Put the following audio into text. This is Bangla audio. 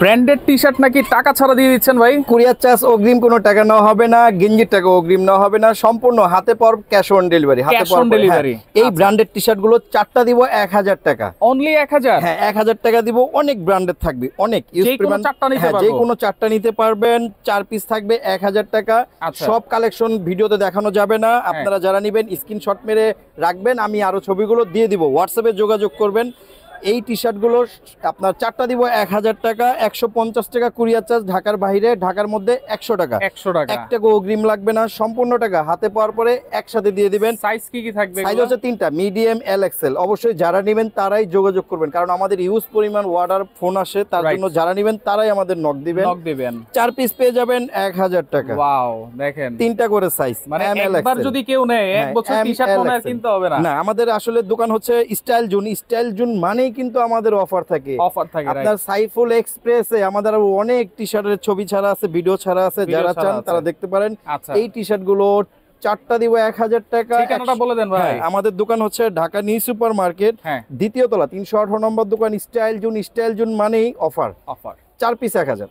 ব্র্যান্ডেড টি-শার্ট নাকি টাকা ছাড়া দিয়ে দিচ্ছেন ভাই? কুরিয়ার চার্জ অগ্রিম কোনো টাকা নেওয়া হবে না, গেঞ্জির টাকা অগ্রিম নেওয়া হবে না, সম্পূর্ণ হাতে পর cash on delivery. Cash on delivery? এই ব্র্যান্ডেড টি-শার্ট গুলো 4টা দিব 1000 টাকা। অনলি 1000? হ্যাঁ 1000 টাকা দিব। অনেক ব্র্যান্ডেড থাকবে, অনেক ইউজ পরিমাণ। যে কোনো 4টা নিতে পারবেন, 4 পিস থাকবে 1000 টাকা। সব কালেকশন ভিডিওতে দেখানো যাবে না, আপনারা যারা নেবেন স্ক্রিনশট মেরে রাখবেন, আমি আরো ছবিগুলো দিয়ে দিব, হোয়াটসঅ্যাপে যোগাযোগ করবেন। এই টি শার্ট গুলো আপনার 4টা দিব 1000 টাকা, 150 টাকা কুরিয়ার চার্জ, ঢাকার বাইরে, ঢাকার মধ্যে 100 টাকা। 100 টাকা, 1 টাকা অগ্রিম লাগবে না, সম্পূর্ণ টাকা হাতে পাওয়ার পরে একসাথে দিয়ে দিবেন। সাইজ কি থাকবে? সাইজ হচ্ছে 3টা, মিডিয়াম, এল, এক্সেল। অবশ্যই যারা নেবেন তারাই যোগাযোগ করবেন, কারণ আমাদের ইউজ পরিমাণ অর্ডার ফোন আসে, তার জন্য যারা নেবেন তারাই আমাদের নক দিবেন। 4 পিস পেয়ে যাবেন 1000 টাকা। ওয়াও, দেখেন 3টা করে সাইজ, মানে একবার যদি কেউ নেয় এক বছর টি-শার্ট মনে আর কিনতে হবে না। না, আমাদের আসলে দোকান হচ্ছে স্টাইল জোন। স্টাইল জোন মানেই কিন্তু আমাদের অফার থাকে। আপনার সাইফুল এক্সপ্রেসে আমাদের অনেক টি-শার্টের ছবি ছাড়া আছে, ভিডিও ছাড়া আছে, যারা চান তারা দেখতে পারেন। এই টি-শার্ট গুলো 4টা দিব 1000 টাকা। ঠিকানাটা বলে দেন ভাই। আমাদের দোকান হচ্ছে ঢাকা নিউ সুপার মার্কেট, দ্বিতীয় তলা, 318 নম্বর দোকান, স্টাইল জোন। স্টাইল জোন মানেই অফার। 4 পিস 1000।